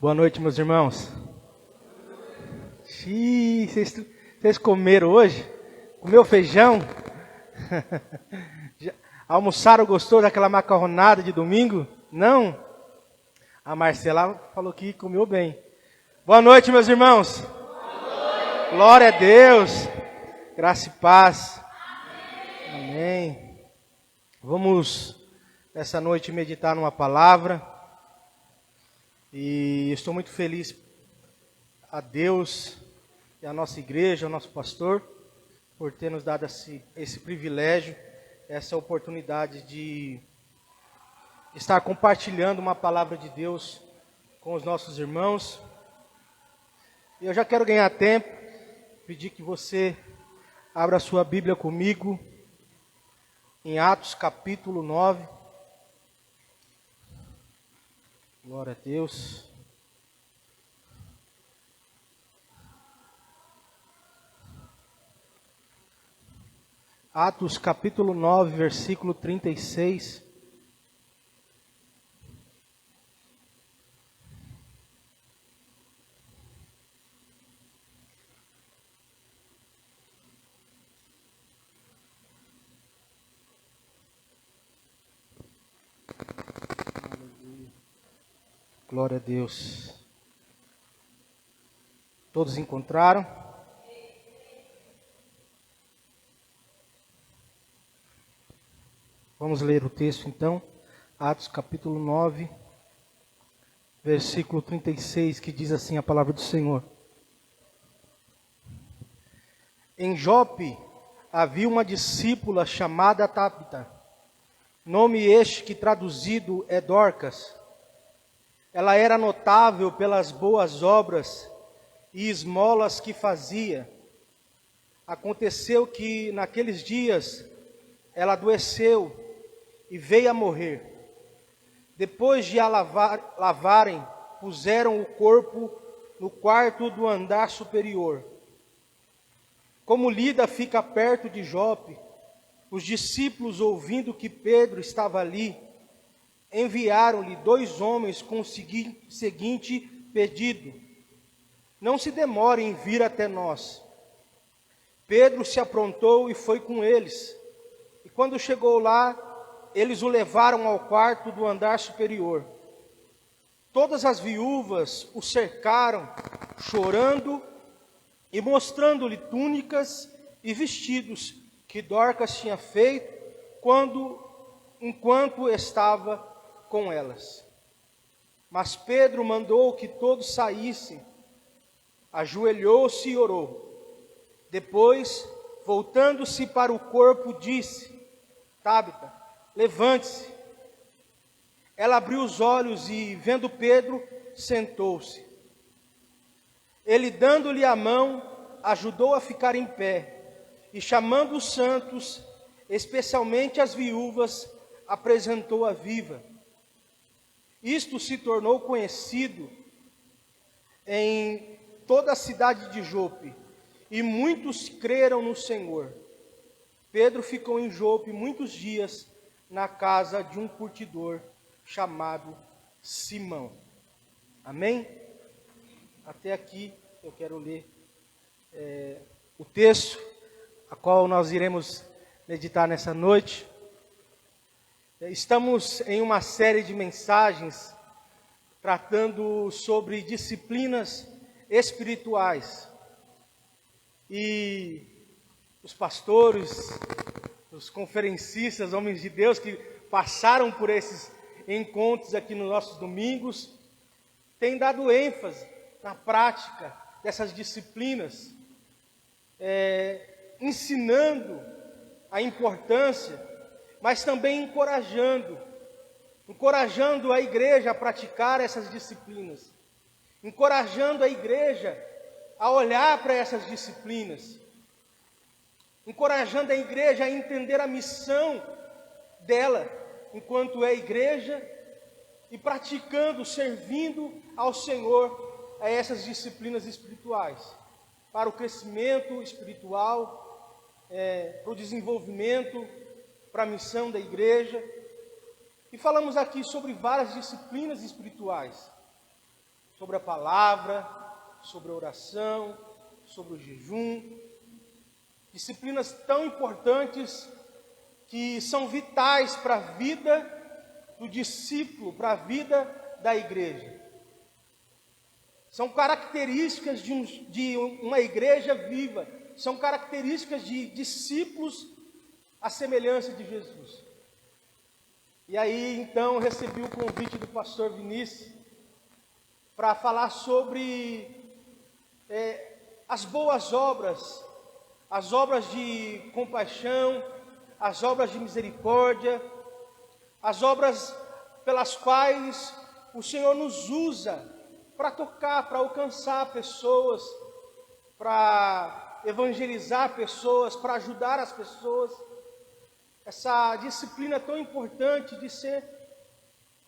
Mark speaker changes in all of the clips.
Speaker 1: Boa noite, meus irmãos. Xiii, vocês comeram hoje? Comeu feijão? Almoçaram gostoso daquela macarronada de domingo? Não? A Marcela falou que comeu bem. Boa noite, meus irmãos. Glória a Deus. Graça e paz. Amém. Vamos, essa noite, meditar numa palavra. E estou muito feliz a Deus e a nossa igreja, ao nosso pastor, por ter nos dado esse privilégio, essa oportunidade de estar compartilhando uma palavra de Deus com os nossos irmãos. E eu já quero ganhar tempo, pedir que você abra a sua Bíblia comigo em Atos capítulo 9. Glória a Deus. Atos capítulo 9, versículo 36. Glória a Deus. Todos encontraram? Vamos ler o texto então. Atos capítulo 9, versículo 36, que diz assim a palavra do Senhor. Em Jope havia uma discípula chamada Tabita, nome este que traduzido é Dorcas. Ela era notável pelas boas obras e esmolas que fazia. Aconteceu que naqueles dias ela adoeceu e veio a morrer. Depois de a lavarem, puseram o corpo no quarto do andar superior. Como Lida fica perto de Jope, os discípulos, ouvindo que Pedro estava ali, enviaram-lhe 2 homens com o seguinte pedido: não se demore em vir até nós. Pedro se aprontou e foi com eles. E quando chegou lá, eles o levaram ao quarto do andar superior. Todas as viúvas o cercaram, chorando e mostrando-lhe túnicas e vestidos que Dorcas tinha feito enquanto estava com elas. Mas Pedro mandou que todos saíssem, ajoelhou-se e orou. Depois, voltando-se para o corpo, disse: Tabita, levante-se. Ela abriu os olhos e, vendo Pedro, sentou-se. Ele, dando-lhe a mão, ajudou a ficar em pé, e chamando os santos, especialmente as viúvas, apresentou-a viva. Isto se tornou conhecido em toda a cidade de Jope, e muitos creram no Senhor. Pedro ficou em Jope muitos dias na casa de um curtidor chamado Simão. Amém? Até aqui eu quero ler o texto, a qual nós iremos meditar nessa noite. Estamos em uma série de mensagens tratando sobre disciplinas espirituais. E os pastores, os conferencistas, homens de Deus que passaram por esses encontros aqui nos nossos domingos, têm dado ênfase na prática dessas disciplinas, ensinando a importância, mas também encorajando a igreja a praticar essas disciplinas, encorajando a igreja a olhar para essas disciplinas, encorajando a igreja a entender a missão dela enquanto é igreja e praticando, servindo ao Senhor a essas disciplinas espirituais, para o crescimento espiritual, para o desenvolvimento, para a missão da igreja. E falamos aqui sobre várias disciplinas espirituais. sobre a palavra, sobre a oração, sobre o jejum. Disciplinas tão importantes que são vitais para a vida do discípulo, para a vida da igreja. São características de uma igreja viva, são características de discípulos à semelhança de Jesus. E aí, então, eu recebi o convite do pastor Vinícius para falar sobre as boas obras, as obras de compaixão, as obras de misericórdia, as obras pelas quais o Senhor nos usa para tocar, para alcançar pessoas, para evangelizar pessoas, para ajudar as pessoas. Essa disciplina tão importante de ser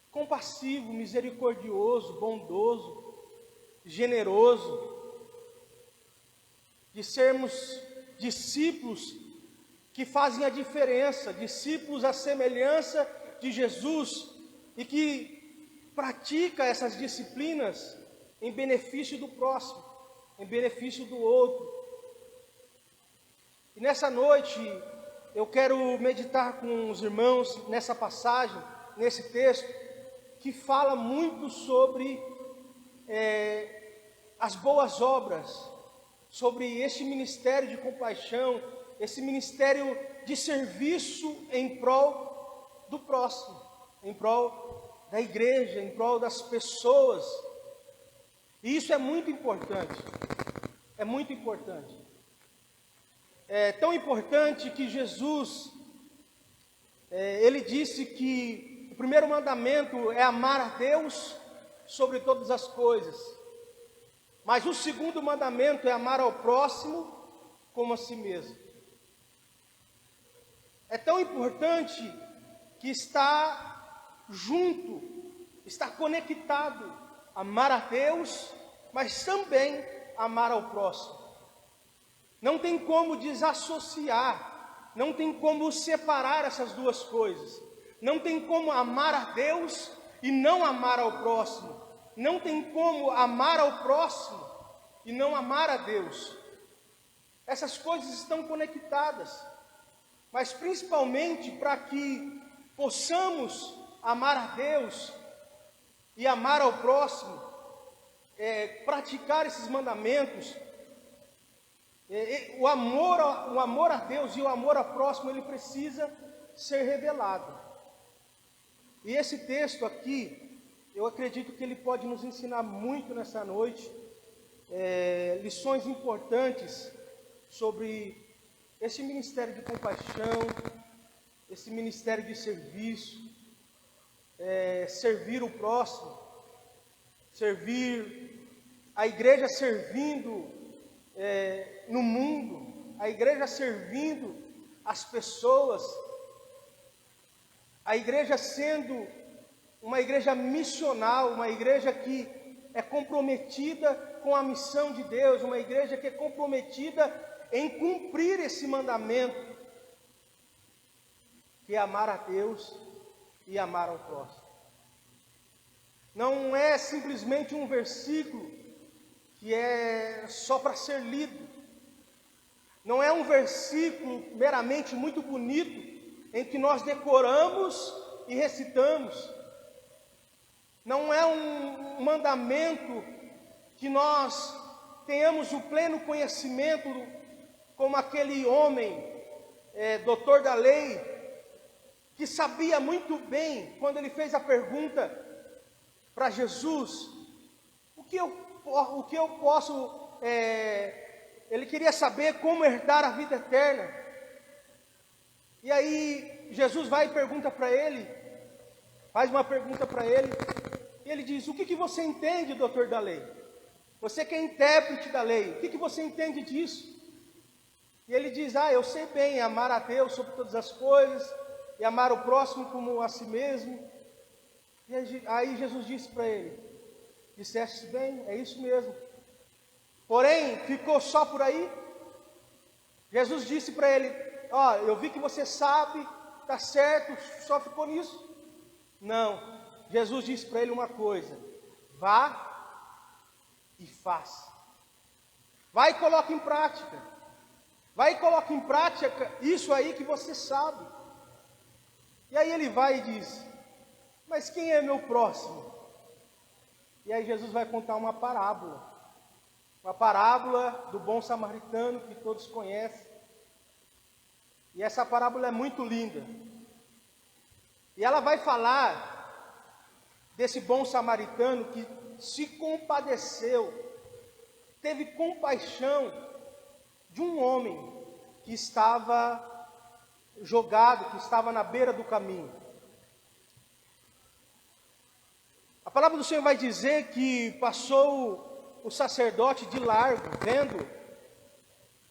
Speaker 1: compassivo, misericordioso, bondoso, generoso, de sermos discípulos que fazem a diferença, discípulos à semelhança de Jesus e que pratica essas disciplinas em benefício do próximo, em benefício do outro. E nessa noite eu quero meditar com os irmãos nessa passagem, nesse texto, que fala muito sobre as boas obras, sobre este ministério de compaixão, esse ministério de serviço em prol do próximo, em prol da igreja, em prol das pessoas. E isso é muito importante, é muito importante. É tão importante que Jesus, ele disse que o primeiro mandamento é amar a Deus sobre todas as coisas. Mas o segundo mandamento é amar ao próximo como a si mesmo. É tão importante que está junto, está conectado, amar a Deus, mas também amar ao próximo. Não tem como desassociar, não tem como separar essas duas coisas. Não tem como amar a Deus e não amar ao próximo. Não tem como amar ao próximo e não amar a Deus. Essas coisas estão conectadas, mas principalmente para que possamos amar a Deus e amar ao próximo, praticar esses mandamentos, o amor a Deus e o amor ao próximo, ele precisa ser revelado. E esse texto aqui, eu acredito que ele pode nos ensinar muito nessa noite, lições importantes sobre esse ministério de compaixão, esse ministério de serviço, servir o próximo, servir a igreja, servindo no mundo, a igreja servindo as pessoas, a igreja sendo uma igreja missional, uma igreja que é comprometida com a missão de Deus, uma igreja que é comprometida em cumprir esse mandamento, que é amar a Deus e amar ao próximo. Não é simplesmente um versículo que é só para ser lido. Não é um versículo meramente muito bonito, em que nós decoramos e recitamos. Não é um mandamento que nós tenhamos o pleno conhecimento, como aquele homem, doutor da lei, que sabia muito bem, quando ele fez a pergunta para Jesus, o que eu posso, ele queria saber como herdar a vida eterna. E aí Jesus vai e pergunta para ele, faz uma pergunta para ele, e ele diz: o que você entende, doutor da lei? Você que é intérprete da lei, o que você entende disso? E ele diz: eu sei bem, amar a Deus sobre todas as coisas, e amar o próximo como a si mesmo. E aí Jesus disse para ele: disseste bem, é isso mesmo. Porém, ficou só por aí? Jesus disse para ele: eu vi que você sabe, está certo, só ficou nisso? Não, Jesus disse para ele uma coisa: vá faça. Vai e coloque em prática. Vai e coloque em prática isso aí que você sabe. E aí ele vai e diz: mas quem é meu próximo? E aí Jesus vai contar uma parábola. Uma parábola do bom samaritano que todos conhecem. E essa parábola é muito linda. E ela vai falar desse bom samaritano que se compadeceu, teve compaixão de um homem que estava jogado, que estava na beira do caminho. A palavra do Senhor vai dizer que passou o sacerdote de largo, vendo,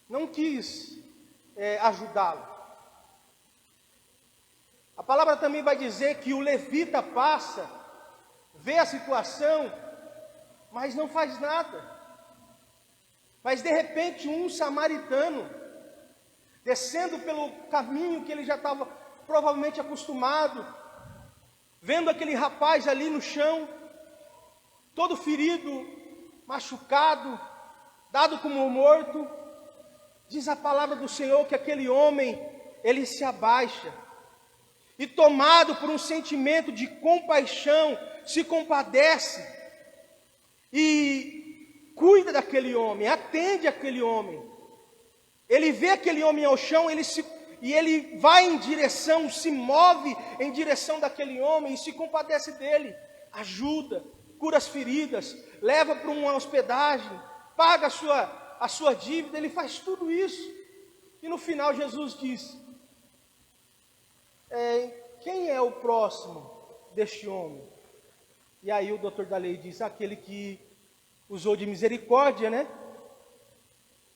Speaker 1: não quis ajudá-lo. A palavra também vai dizer que o levita passa, vê a situação, mas não faz nada. Mas de repente um samaritano, descendo pelo caminho que ele já estava provavelmente acostumado, vendo aquele rapaz ali no chão, todo ferido, machucado, dado como morto, diz a palavra do Senhor que aquele homem, ele se abaixa, e tomado por um sentimento de compaixão, se compadece, e cuida daquele homem, atende aquele homem. Ele vê aquele homem ao chão, e ele vai em direção, se move em direção daquele homem, e se compadece dele, ajuda, cura as feridas, leva para uma hospedagem, paga a sua dívida, ele faz tudo isso. E no final Jesus diz: quem é o próximo deste homem? E aí o doutor da lei diz: aquele que usou de misericórdia, né?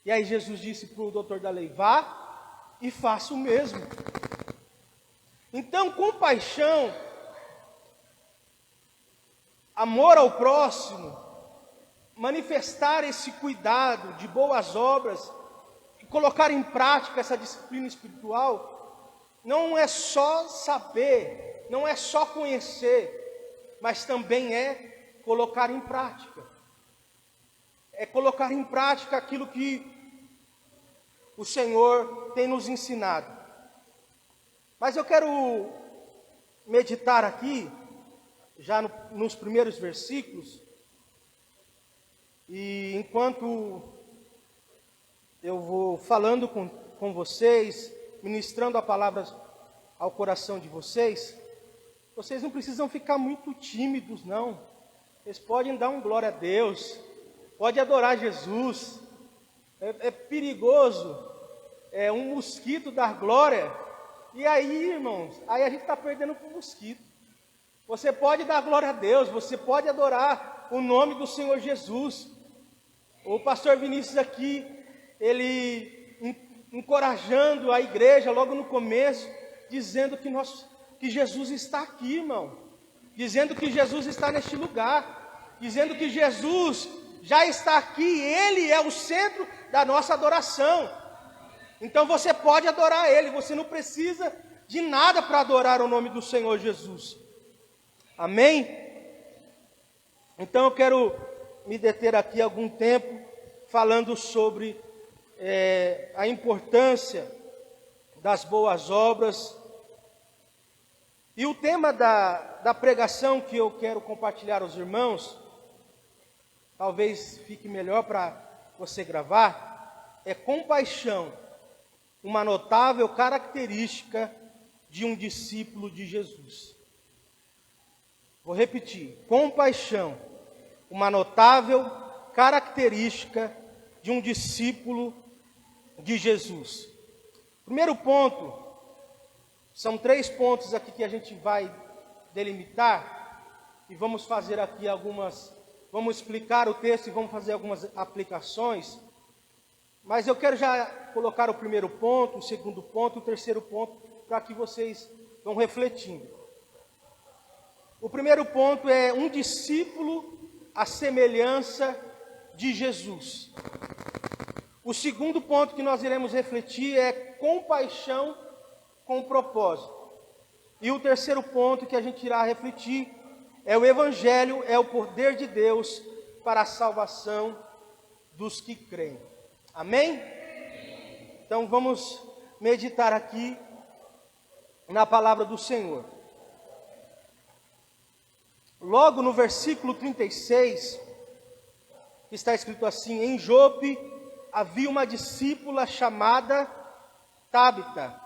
Speaker 1: E aí Jesus disse para o doutor da lei: vá e faça o mesmo. Então, compaixão, amor ao próximo, manifestar esse cuidado de boas obras, colocar em prática essa disciplina espiritual, não é só saber, não é só conhecer, mas também é colocar em prática. É colocar em prática aquilo que o Senhor tem nos ensinado. Mas eu quero meditar aqui, já nos primeiros versículos, e enquanto eu vou falando com vocês, ministrando a palavra ao coração de vocês, vocês não precisam ficar muito tímidos, não. Vocês podem dar um glória a Deus, pode adorar Jesus. É perigoso, um mosquito dar glória, e aí, irmãos, aí a gente está perdendo para o mosquito. Você pode dar glória a Deus, você pode adorar o nome do Senhor Jesus. O pastor Vinícius aqui, ele encorajando a igreja logo no começo, dizendo que Jesus está aqui, irmão, dizendo que Jesus está neste lugar, dizendo que Jesus já está aqui, Ele é o centro da nossa adoração. Então você pode adorar Ele, você não precisa de nada para adorar o nome do Senhor Jesus. Amém? Então eu quero me deter aqui algum tempo falando sobre a importância das boas obras. E o tema da pregação que eu quero compartilhar aos irmãos, talvez fique melhor para você gravar, é compaixão, uma notável característica de um discípulo de Jesus. Vou repetir: compaixão, uma notável característica de um discípulo de Jesus. Primeiro ponto, são 3 pontos aqui que a gente vai delimitar, e vamos fazer aqui vamos explicar o texto e vamos fazer algumas aplicações, mas eu quero já colocar o primeiro ponto, o segundo ponto, o terceiro ponto, para que vocês vão refletindo. O primeiro ponto é um discípulo à semelhança de Jesus. O segundo ponto que nós iremos refletir é compaixão com propósito. E o terceiro ponto que a gente irá refletir é o Evangelho, é o poder de Deus para a salvação dos que creem. Amém? Então vamos meditar aqui na palavra do Senhor. Logo no versículo 36, está escrito assim: em Jope havia uma discípula chamada Tábita,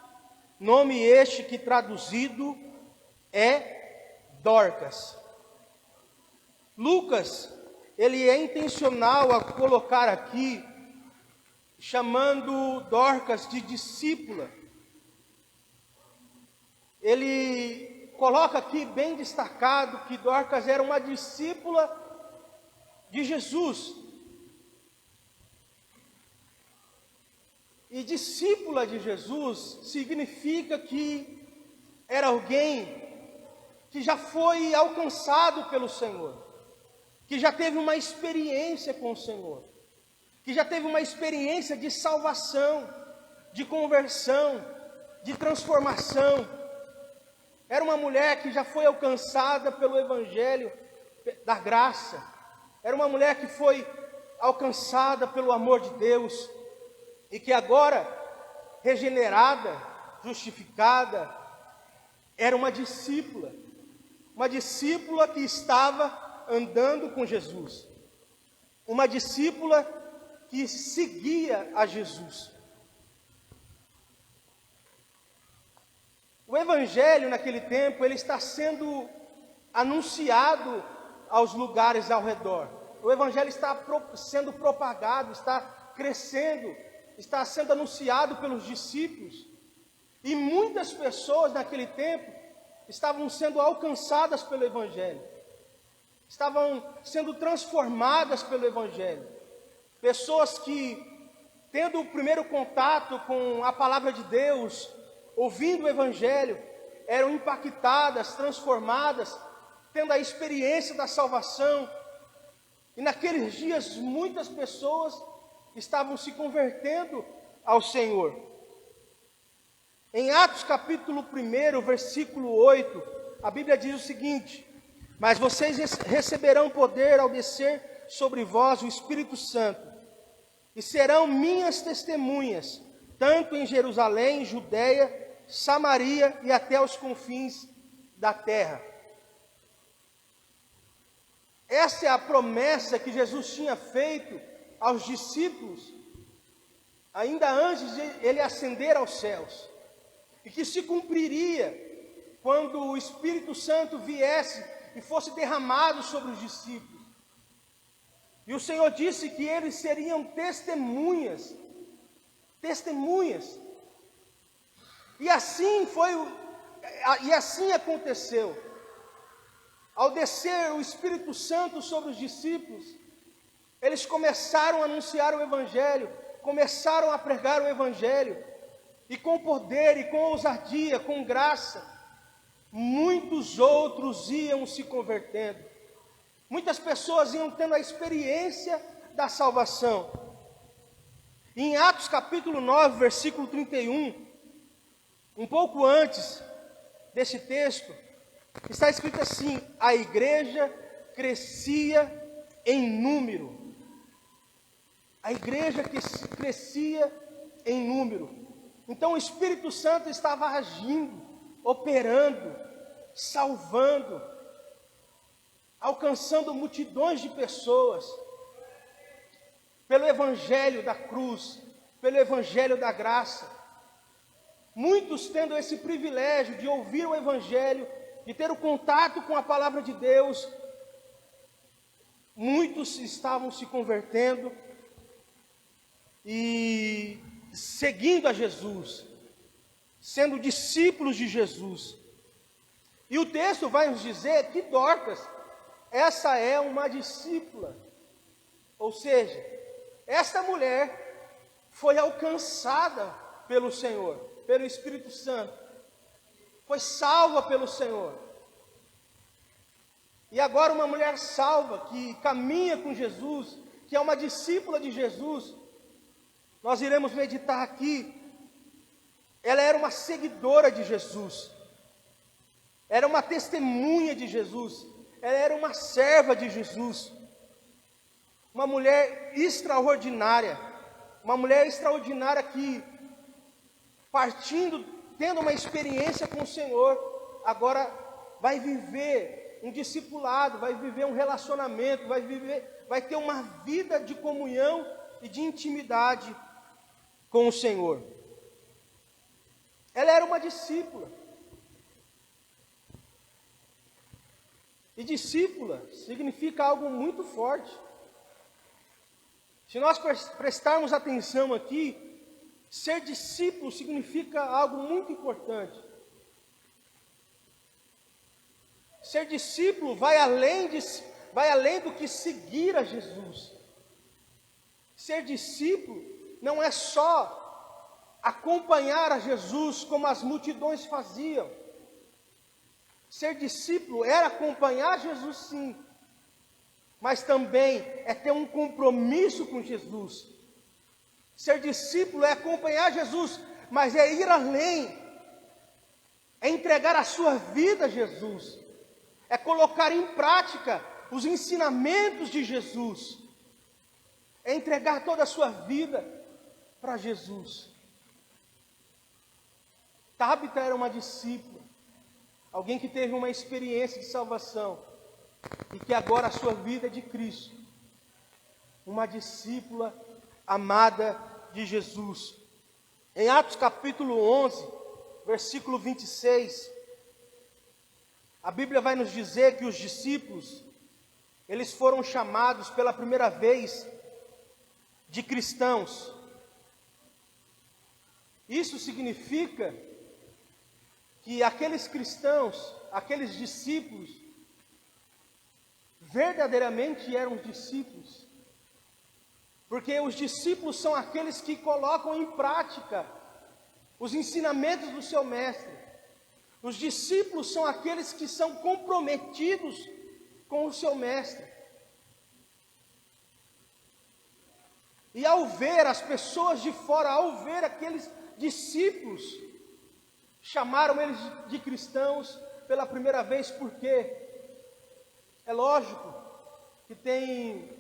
Speaker 1: nome este que traduzido é Dorcas. Lucas, ele é intencional a colocar aqui, chamando Dorcas de discípula. Ele coloca aqui bem destacado que Dorcas era uma discípula de Jesus. E discípula de Jesus significa que era alguém que já foi alcançado pelo Senhor, que já teve uma experiência com o Senhor, que já teve uma experiência de salvação, de conversão, de transformação. Era uma mulher que já foi alcançada pelo Evangelho da graça. Era uma mulher que foi alcançada pelo amor de Deus e que agora, regenerada, justificada, era uma discípula que estava andando com Jesus, uma discípula que seguia a Jesus. O Evangelho naquele tempo, ele está sendo anunciado aos lugares ao redor. O Evangelho está sendo propagado, está crescendo, está sendo anunciado pelos discípulos. E muitas pessoas naquele tempo estavam sendo alcançadas pelo Evangelho, estavam sendo transformadas pelo Evangelho. Pessoas que, tendo o primeiro contato com a palavra de Deus, ouvindo o Evangelho, eram impactadas, transformadas, tendo a experiência da salvação. E naqueles dias muitas pessoas estavam se convertendo ao Senhor. Em Atos capítulo 1, versículo 8, a Bíblia diz o seguinte: mas vocês receberão poder ao descer sobre vós o Espírito Santo, e serão minhas testemunhas, tanto em Jerusalém, Judeia, Samaria e até os confins da terra. Essa é a promessa que Jesus tinha feito aos discípulos, ainda antes de ele ascender aos céus, e que se cumpriria quando o Espírito Santo viesse e fosse derramado sobre os discípulos. E o Senhor disse que eles seriam testemunhas. E assim aconteceu. Ao descer o Espírito Santo sobre os discípulos, eles começaram a anunciar o Evangelho, começaram a pregar o Evangelho, e com poder, e com ousadia, com graça, muitos outros iam se convertendo. Muitas pessoas iam tendo a experiência da salvação. Em Atos capítulo 9, versículo 31, um pouco antes desse texto, está escrito assim: a igreja crescia em número. A igreja crescia em número. Então o Espírito Santo estava agindo, operando, salvando, alcançando multidões de pessoas, pelo Evangelho da cruz, pelo Evangelho da graça. Muitos tendo esse privilégio de ouvir o Evangelho, de ter o contato com a palavra de Deus, muitos estavam se convertendo e seguindo a Jesus, sendo discípulos de Jesus. E o texto vai nos dizer que Dorcas, essa é uma discípula, ou seja, esta mulher foi alcançada pelo Senhor, pelo Espírito Santo, foi salva pelo Senhor. E agora uma mulher salva, que caminha com Jesus, que é uma discípula de Jesus, nós iremos meditar aqui. Ela era uma seguidora de Jesus, era uma testemunha de Jesus, ela era uma serva de Jesus. uma mulher extraordinária, que, tendo uma experiência com o Senhor, agora vai viver um discipulado, vai viver um relacionamento, vai ter uma vida de comunhão e de intimidade com o Senhor. Ela era uma discípula. E discípula significa algo muito forte. Se nós prestarmos atenção aqui, ser discípulo significa algo muito importante. Ser discípulo vai além do que seguir a Jesus. Ser discípulo não é só acompanhar a Jesus como as multidões faziam. Ser discípulo era acompanhar Jesus, sim, mas também é ter um compromisso com Jesus. Ser discípulo é acompanhar Jesus, mas é ir além, é entregar a sua vida a Jesus, é colocar em prática os ensinamentos de Jesus, é entregar toda a sua vida para Jesus. Tabita era uma discípula, alguém que teve uma experiência de salvação e que agora a sua vida é de Cristo. Uma discípula amada de Jesus. Em Atos capítulo 11, versículo 26, a Bíblia vai nos dizer que os discípulos, eles foram chamados pela primeira vez de cristãos. Isso significa que aqueles cristãos, aqueles discípulos, verdadeiramente eram discípulos. Porque os discípulos são aqueles que colocam em prática os ensinamentos do seu mestre. Os discípulos são aqueles que são comprometidos com o seu mestre. E ao ver as pessoas de fora, ao ver aqueles discípulos, chamaram eles de cristãos pela primeira vez, porque é lógico que tem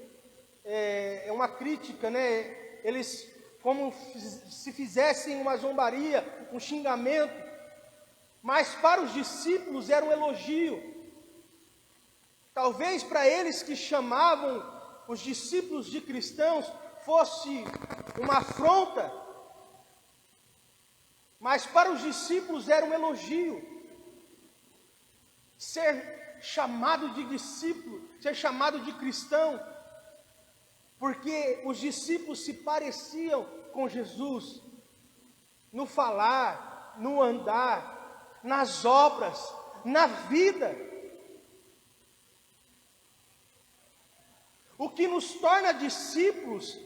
Speaker 1: uma crítica, né? Eles como se fizessem uma zombaria, um xingamento, mas para os discípulos era um elogio. Talvez para eles que chamavam os discípulos de cristãos fosse uma afronta, mas para os discípulos era um elogio. Ser chamado de discípulo, ser chamado de cristão, porque os discípulos se pareciam com Jesus, no falar, no andar, nas obras, na vida. O que nos torna discípulos,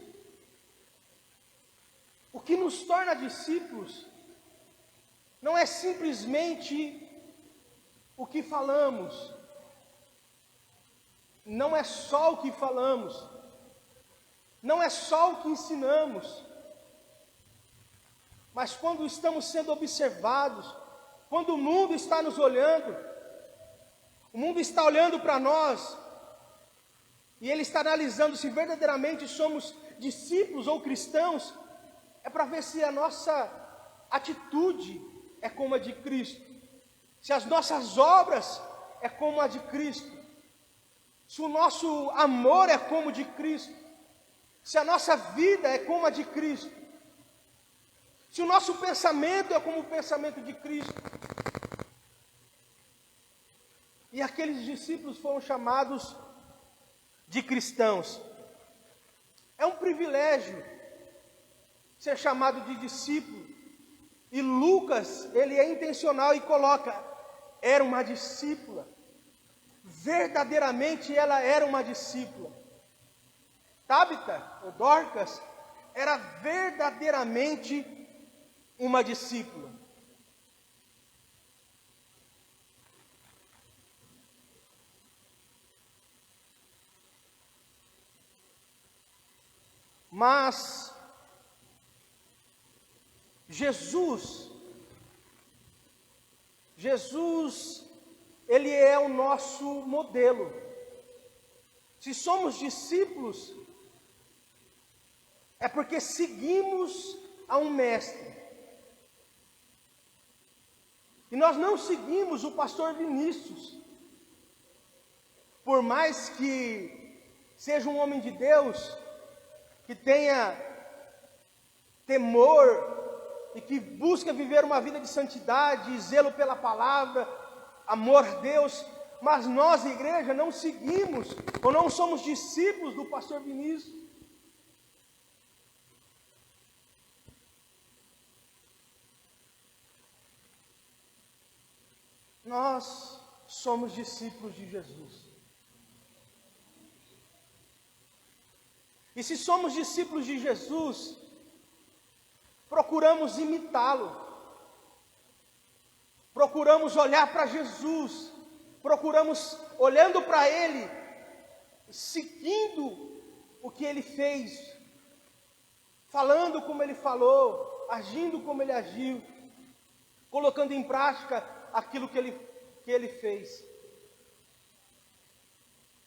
Speaker 1: não é simplesmente o que falamos, não é só o que falamos, não é só o que ensinamos, mas quando estamos sendo observados, quando o mundo está nos olhando, o mundo está olhando para nós, e ele está analisando se verdadeiramente somos discípulos ou cristãos, é para ver se a nossa atitude é como a de Cristo, se as nossas obras é como a de Cristo, se o nosso amor é como de Cristo, se a nossa vida é como a de Cristo, se o nosso pensamento é como o pensamento de Cristo. E aqueles discípulos foram chamados de cristãos. É um privilégio ser chamado de discípulo. E Lucas, ele é intencional e coloca, era uma discípula. Verdadeiramente ela era uma discípula. Tabita, ou Dorcas, era verdadeiramente uma discípula. Mas Jesus, ele é o nosso modelo. Se somos discípulos, é porque seguimos a um mestre. E nós não seguimos o pastor Vinícius. Por mais que seja um homem de Deus, que tenha temor e que busca viver uma vida de santidade e zelo pela palavra, amor a Deus, mas nós, igreja, não seguimos ou não somos discípulos do pastor Vinícius. Nós somos discípulos de Jesus. E se somos discípulos de Jesus, procuramos imitá-lo. Procuramos olhar para Jesus. Procuramos, olhando para Ele, seguindo o que Ele fez, falando como Ele falou, agindo como Ele agiu, colocando em prática aquilo que Ele fez.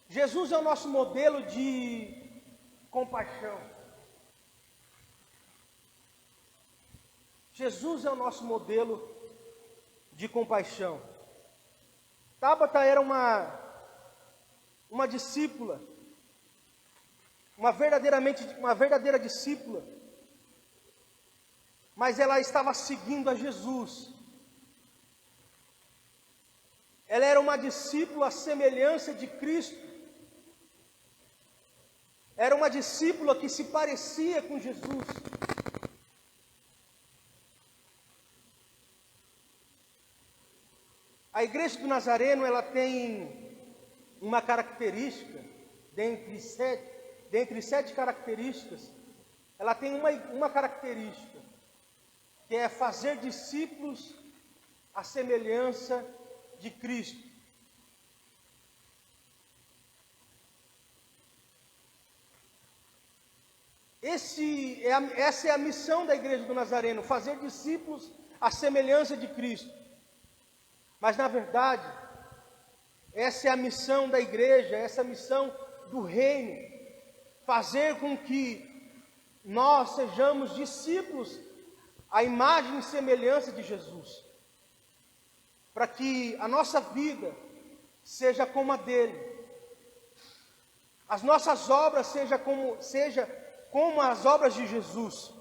Speaker 1: Jesus é o nosso modelo de compaixão. Jesus é o nosso modelo de compaixão. Tabata era uma discípula, uma verdadeira discípula, mas ela estava seguindo a Jesus. Ela era uma discípula à semelhança de Cristo. Era uma discípula que se parecia com Jesus. A igreja do Nazareno, ela tem uma característica, dentre sete características, ela tem uma característica, que é fazer discípulos à semelhança de Cristo. Essa é a missão da igreja do Nazareno, fazer discípulos à semelhança de Cristo. Mas na verdade, essa é a missão da igreja, essa é a missão do reino, fazer com que nós sejamos discípulos à imagem e semelhança de Jesus, para que a nossa vida seja como a dele, as nossas obras sejam como as obras de Jesus.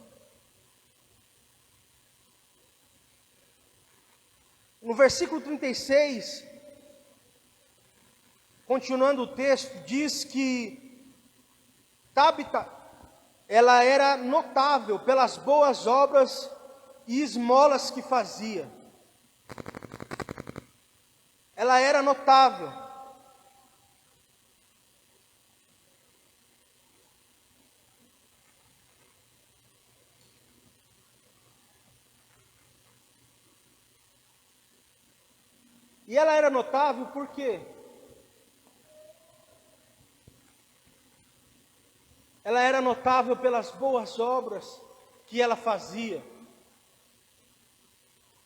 Speaker 1: No versículo 36, continuando o texto, diz que Tabita, ela era notável pelas boas obras e esmolas que fazia. Ela era notável. E ela era notável por quê? Ela era notável pelas boas obras que ela fazia.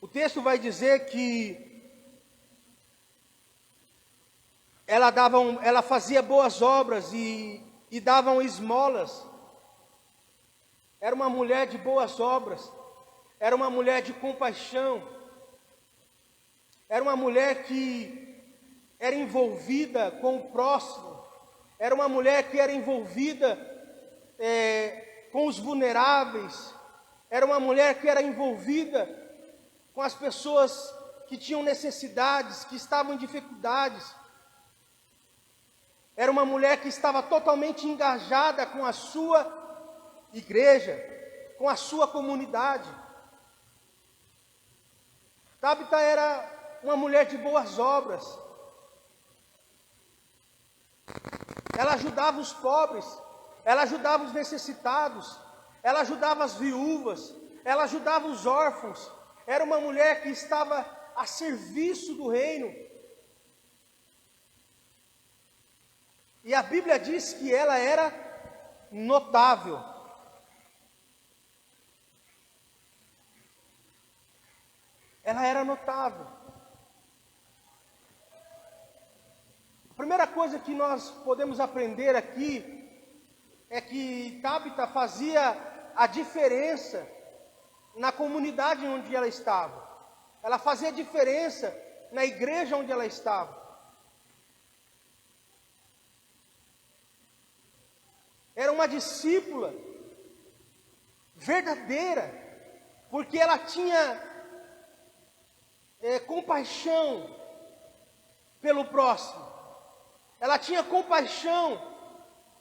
Speaker 1: O texto vai dizer que ela fazia boas obras e davam esmolas. Era uma mulher de boas obras, era uma mulher de compaixão. Era uma mulher que era envolvida com o próximo. Era uma mulher que era envolvida com os vulneráveis. Era uma mulher que era envolvida com as pessoas que tinham necessidades, que estavam em dificuldades. Era uma mulher que estava totalmente engajada com a sua igreja, com a sua comunidade. Tabita era uma mulher de boas obras. Ela ajudava os pobres, ela ajudava os necessitados, ela ajudava as viúvas, ela ajudava os órfãos. Era uma mulher que estava a serviço do reino. E a Bíblia diz que ela era notável. Ela era notável. A primeira coisa que nós podemos aprender aqui é que Tabita fazia a diferença na comunidade onde ela estava. Ela fazia diferença na igreja onde ela estava. Era uma discípula verdadeira, porque ela tinha compaixão pelo próximo. Ela tinha compaixão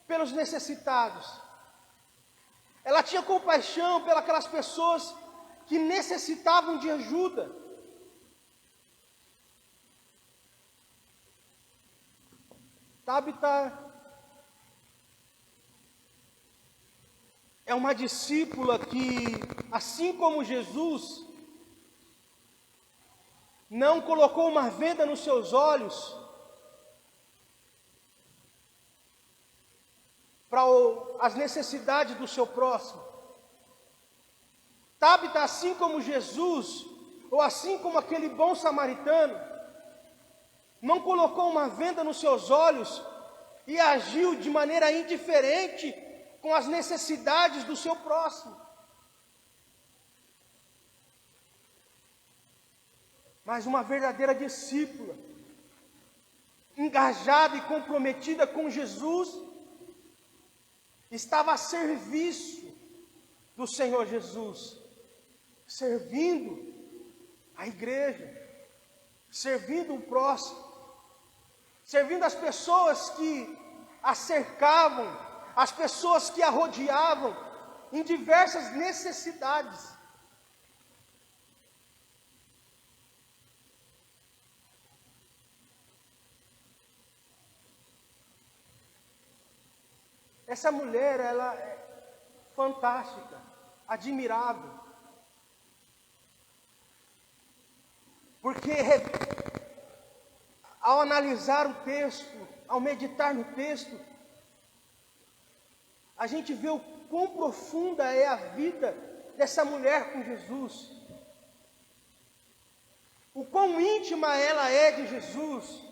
Speaker 1: pelos necessitados. Ela tinha compaixão pelas pessoas que necessitavam de ajuda. Tabita é uma discípula que, assim como Jesus, não colocou uma venda nos seus olhos para as necessidades do seu próximo. Tabita, assim como Jesus, ou assim como aquele bom samaritano, não colocou uma venda nos seus olhos e agiu de maneira indiferente com as necessidades do seu próximo. Mas uma verdadeira discípula, engajada e comprometida com Jesus, estava a serviço do Senhor Jesus, servindo a igreja, servindo o próximo, servindo as pessoas que a cercavam, as pessoas que a rodeavam em diversas necessidades. Essa mulher, ela é fantástica, admirável, porque ao analisar o texto, ao meditar no texto, a gente vê o quão profunda é a vida dessa mulher com Jesus, o quão íntima ela é de Jesus,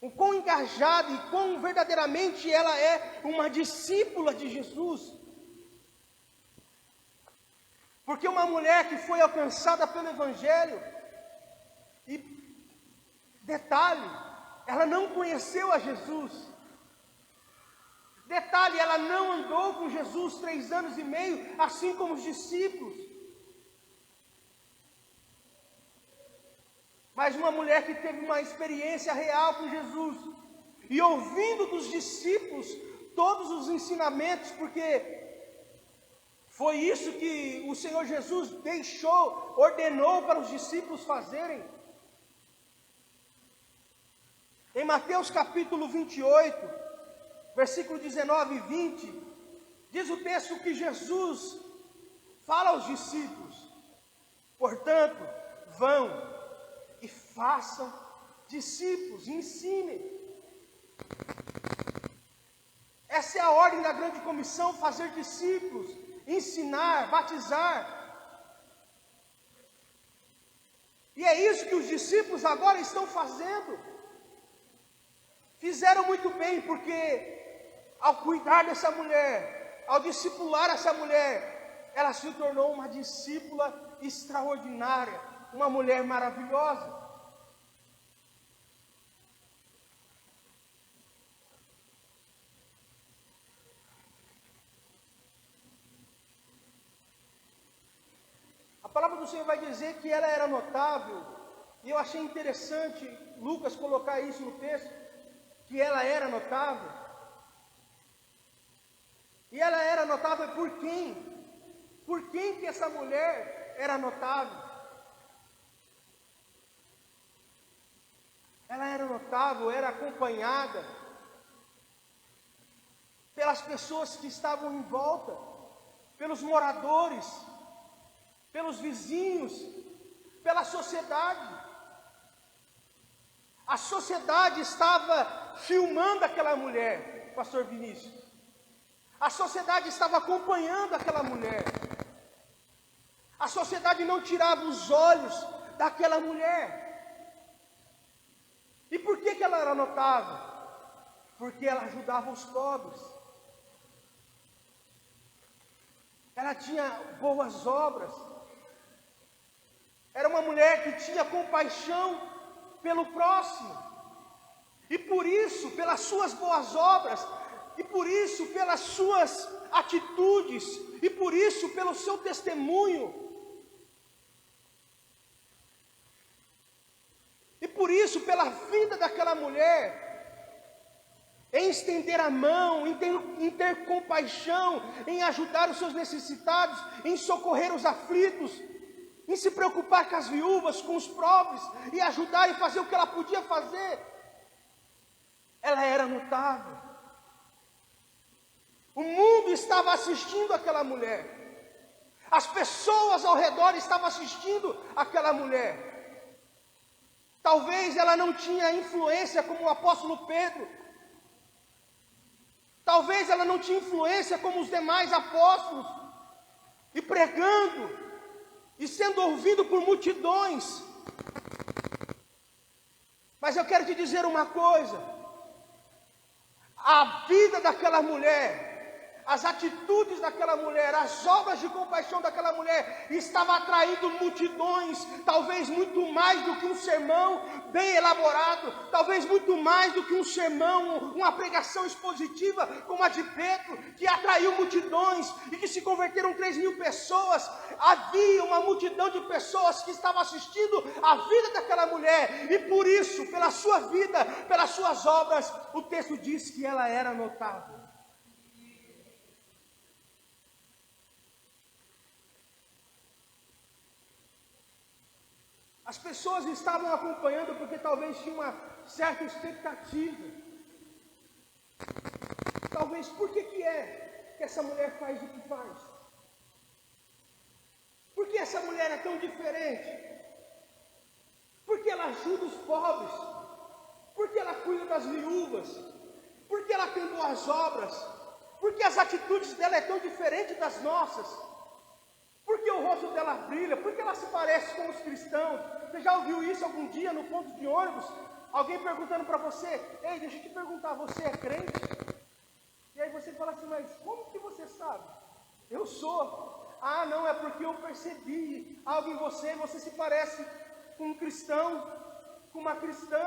Speaker 1: o quão engajada e quão verdadeiramente ela é uma discípula de Jesus. Porque uma mulher que foi alcançada pelo Evangelho, e detalhe, ela não conheceu a Jesus. Detalhe, ela não andou com Jesus 3 anos e meio, assim como os discípulos. Mas uma mulher que teve uma experiência real com Jesus, e ouvindo dos discípulos todos os ensinamentos, porque foi isso que o Senhor Jesus ordenou para os discípulos fazerem. Em Mateus capítulo 28, versículo 19 e 20, diz o texto que Jesus fala aos discípulos: portanto, vão e façam discípulos, ensinem. Essa é a ordem da grande comissão: fazer discípulos, ensinar, batizar. E é isso que os discípulos agora estão fazendo. Fizeram muito bem, porque ao cuidar dessa mulher, ao discipular essa mulher, ela se tornou uma discípula extraordinária, uma mulher maravilhosa. A palavra do Senhor vai dizer que ela era notável, e eu achei interessante Lucas colocar isso no texto, que ela era notável. E ela era notável por quem? Por quem que essa mulher era notável? Ela era notável, era acompanhada pelas pessoas que estavam em volta, pelos moradores, pelos vizinhos, pela sociedade. A sociedade estava filmando aquela mulher, pastor Vinícius. A sociedade estava acompanhando aquela mulher. A sociedade não tirava os olhos daquela mulher. E por que ela era notável? Porque ela ajudava os pobres. ela tinha boas obras. Era uma mulher que tinha compaixão pelo próximo. E por isso, pelas suas boas obras, e por isso, pelas suas atitudes, e por isso, pelo seu testemunho, e por isso, pela vida daquela mulher, em estender a mão, em ter compaixão, em ajudar os seus necessitados, em socorrer os aflitos, em se preocupar com as viúvas, com os pobres, e ajudar e fazer o que ela podia fazer, ela era notável. O mundo estava assistindo aquela mulher, as pessoas ao redor estavam assistindo aquela mulher. Talvez ela não tinha influência como o apóstolo Pedro, talvez ela não tinha influência como os demais apóstolos, e pregando, e sendo ouvido por multidões. Mas eu quero te dizer uma coisa: a vida daquela mulher, as atitudes daquela mulher, as obras de compaixão daquela mulher, estava atraindo multidões, talvez muito mais do que um sermão bem elaborado, talvez muito mais do que um sermão, uma pregação expositiva como a de Pedro, que atraiu multidões e que se converteram 3.000 pessoas. Havia uma multidão de pessoas que estavam assistindo a vida daquela mulher, e por isso, pela sua vida, pelas suas obras, o texto diz que ela era notável. As pessoas estavam acompanhando porque talvez tinha uma certa expectativa. Talvez, por que essa mulher faz o que faz? Por que essa mulher é tão diferente? Por que ela ajuda os pobres? Por que ela cuida das viúvas? Por que ela tem boas obras? Por que as atitudes dela é tão diferente das nossas? Por que o rosto dela brilha? Por que ela se parece com os cristãos? Você já ouviu isso algum dia no ponto de ônibus? Alguém perguntando para você: ei, deixa eu te perguntar, você é crente? E aí você fala assim: mas como que você sabe? Eu sou. Ah, não, é porque eu percebi algo em você, você se parece com um cristão, com uma cristã.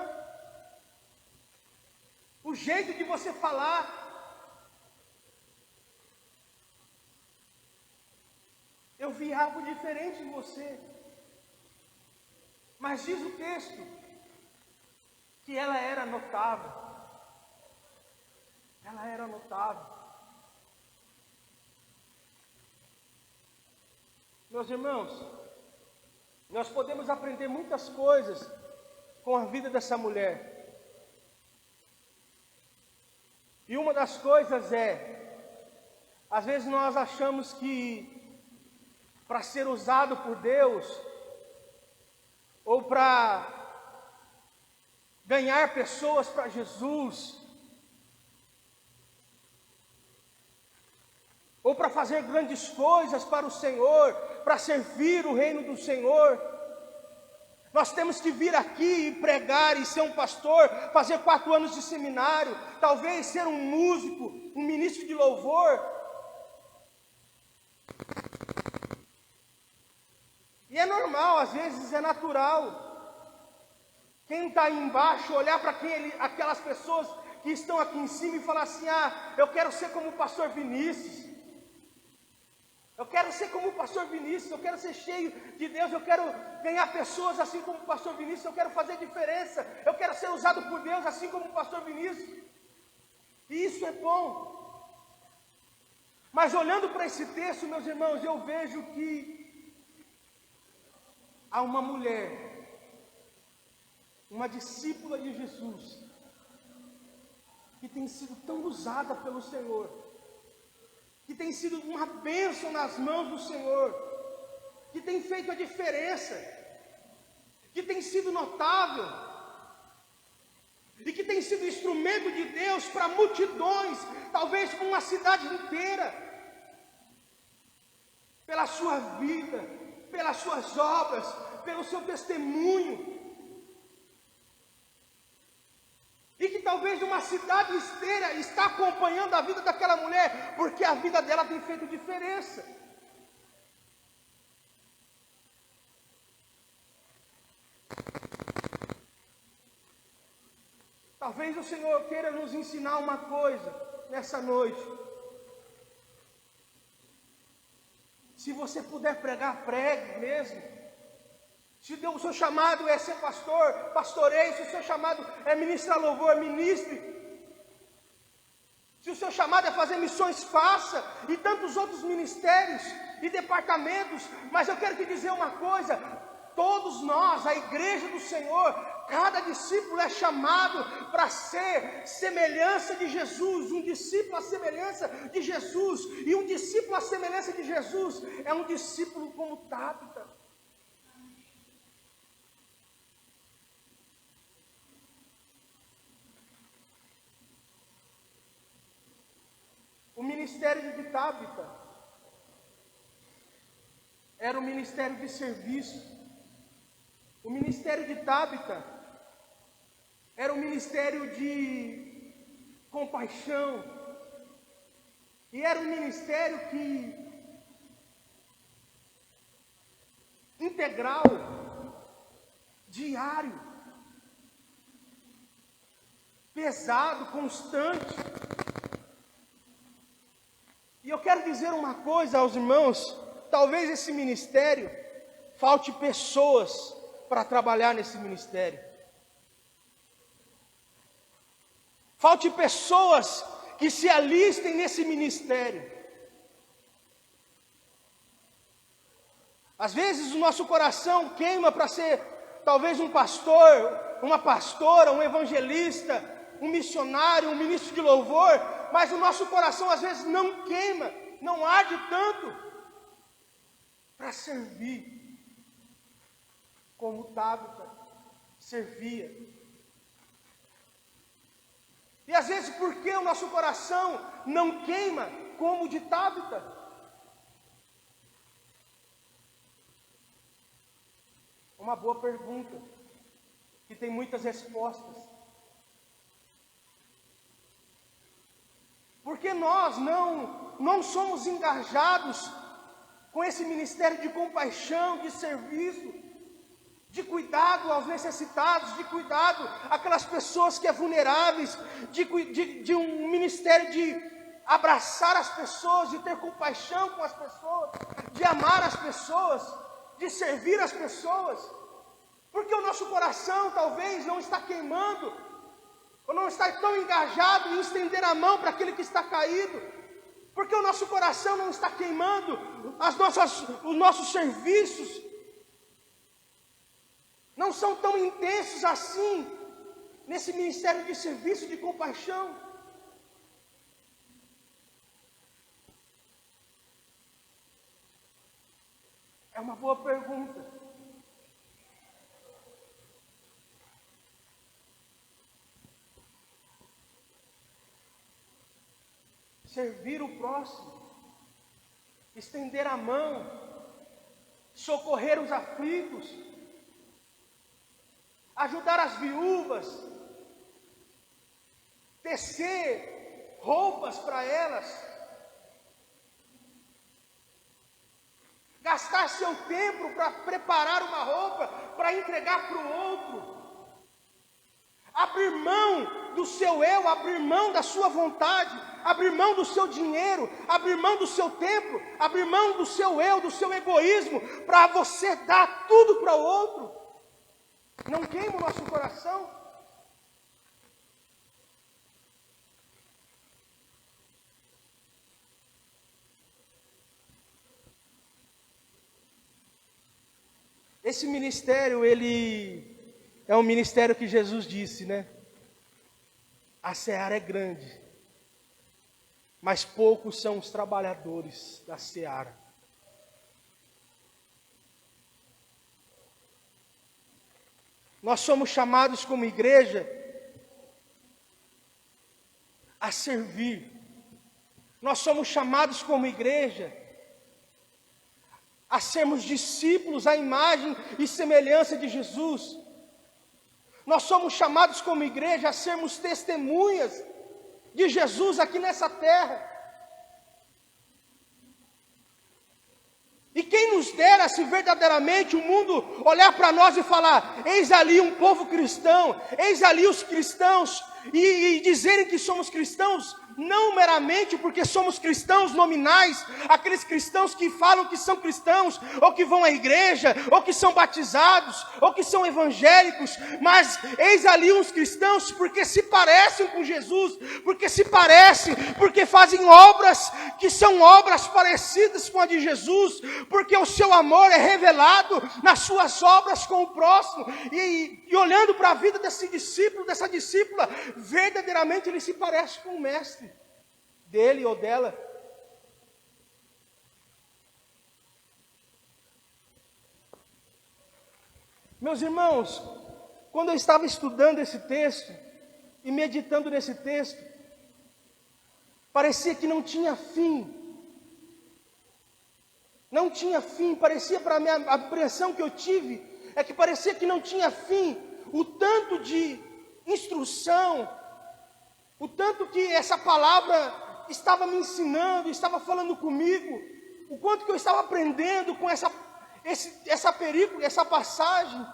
Speaker 1: O jeito de você falar. Eu vi algo diferente em você. Mas diz o texto que ela era notável. Ela era notável. Meus irmãos, nós podemos aprender muitas coisas com a vida dessa mulher. E uma das coisas às vezes nós achamos que para ser usado por Deus, ou para ganhar pessoas para Jesus, ou para fazer grandes coisas para o Senhor, para servir o reino do Senhor, nós temos que vir aqui e pregar e ser um pastor, fazer 4 anos de seminário, talvez ser um músico, um ministro de louvor. E é normal, às vezes é natural. Quem está aí embaixo olhar para aquelas pessoas que estão aqui em cima e falar assim: ah, eu quero ser como o pastor Vinícius. Eu quero ser como o pastor Vinícius, eu quero ser cheio de Deus, eu quero ganhar pessoas assim como o pastor Vinícius, eu quero fazer diferença, eu quero ser usado por Deus assim como o pastor Vinícius. E isso é bom. Mas olhando para esse texto, meus irmãos, eu vejo que há uma mulher, uma discípula de Jesus, que tem sido tão usada pelo Senhor, que tem sido uma bênção nas mãos do Senhor, que tem feito a diferença, que tem sido notável, e que tem sido instrumento de Deus para multidões, talvez para uma cidade inteira, pela sua vida, pelas suas obras, pelo seu testemunho. E que talvez uma cidade inteira está acompanhando a vida daquela mulher, porque a vida dela tem feito diferença. Talvez o Senhor queira nos ensinar uma coisa nessa noite. Se você puder pregar, pregue mesmo. Se o seu chamado é ser pastor, pastoreie. Se o seu chamado é ministrar louvor, ministre. Se o seu chamado é fazer missões, faça. E tantos outros ministérios e departamentos. Mas eu quero te dizer uma coisa. Todos nós, a igreja do Senhor, cada discípulo é chamado para ser semelhança de Jesus. Um discípulo à semelhança de Jesus. E um discípulo à semelhança de Jesus é um discípulo como Tabita. O ministério de Tabita era um ministério de serviço. O ministério de Tabita era um ministério de compaixão. E era um ministério integral, diário, pesado, constante. E eu quero dizer uma coisa aos irmãos, talvez esse ministério falte pessoas para trabalhar nesse ministério. Falte pessoas que se alistem nesse ministério. Às vezes o nosso coração queima para ser talvez um pastor, uma pastora, um evangelista, um missionário, um ministro de louvor, mas o nosso coração às vezes não queima, não arde tanto para servir como Tabita servia. E às vezes por que o nosso coração não queima como o de Tabita? Uma boa pergunta, que tem muitas respostas. Porque nós não somos engajados com esse ministério de compaixão, de serviço, de cuidado aos necessitados, de cuidado àquelas pessoas que são vulneráveis, de um ministério de abraçar as pessoas, de ter compaixão com as pessoas, de amar as pessoas, de servir as pessoas. Porque o nosso coração talvez não está queimando, ou não está tão engajado em estender a mão para aquele que está caído, porque o nosso coração não está queimando, os nossos serviços não são tão intensos assim, nesse ministério de serviço, de compaixão. É uma boa pergunta. Servir o próximo, estender a mão, socorrer os aflitos, ajudar as viúvas, tecer roupas para elas, gastar seu tempo para preparar uma roupa, para entregar para o outro, abrir mão do seu eu, abrir mão da sua vontade, abrir mão do seu dinheiro, abrir mão do seu tempo, abrir mão do seu eu, do seu egoísmo, para você dar tudo para o outro. Não queima o nosso coração? Esse ministério, ele é um ministério que Jesus disse, né? A seara é grande, mas poucos são os trabalhadores da seara. Nós somos chamados como igreja a servir. Nós somos chamados como igreja a sermos discípulos à imagem e semelhança de Jesus. Nós somos chamados como igreja a sermos testemunhas de Jesus aqui nessa terra. E quem nos nos dera se verdadeiramente o mundo olhar para nós e falar: eis ali um povo cristão, eis ali os cristãos, e dizerem que somos cristãos, não meramente porque somos cristãos nominais, aqueles cristãos que falam que são cristãos, ou que vão à igreja, ou que são batizados, ou que são evangélicos, mas eis ali uns cristãos porque se parecem com Jesus, porque se parecem, porque fazem obras que são obras parecidas com a de Jesus, porque o seu amor é revelado nas suas obras com o próximo, e olhando para a vida desse discípulo, dessa discípula, verdadeiramente ele se parece com o mestre dele ou dela. Meus irmãos, quando eu estava estudando esse texto e meditando nesse texto, parecia que não tinha fim. Não tinha fim, parecia, para mim, a impressão que eu tive é que parecia que não tinha fim. O tanto de instrução, o tanto que essa palavra estava me ensinando, estava falando comigo, o quanto que eu estava aprendendo com essa perícope, essa passagem.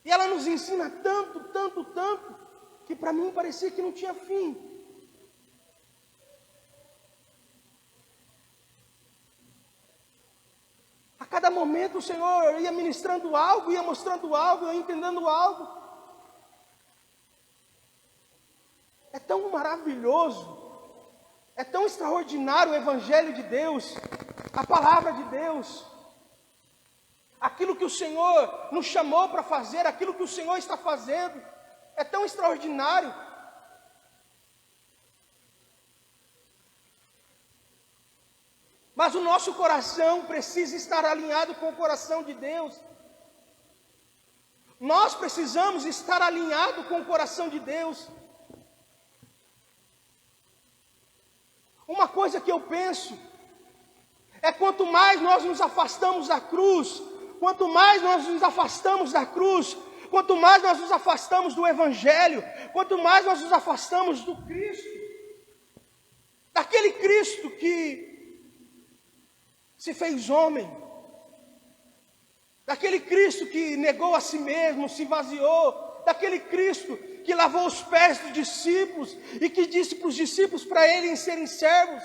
Speaker 1: E ela nos ensina tanto, tanto, tanto, que para mim parecia que não tinha fim. A cada momento o Senhor ia ministrando algo, ia mostrando algo, ia entendendo algo. É tão maravilhoso, é tão extraordinário o Evangelho de Deus, a Palavra de Deus, aquilo que o Senhor nos chamou para fazer, aquilo que o Senhor está fazendo, é tão extraordinário. Mas o nosso coração precisa estar alinhado com o coração de Deus. Nós precisamos estar alinhados com o coração de Deus. Uma coisa que eu penso é quanto mais nós nos afastamos da cruz, quanto mais nós nos afastamos da cruz, quanto mais nós nos afastamos do Evangelho, quanto mais nós nos afastamos do Cristo, daquele Cristo que se fez homem, daquele Cristo que negou a si mesmo, se esvaziou, daquele Cristo que lavou os pés dos discípulos e que disse para os discípulos para eles serem servos,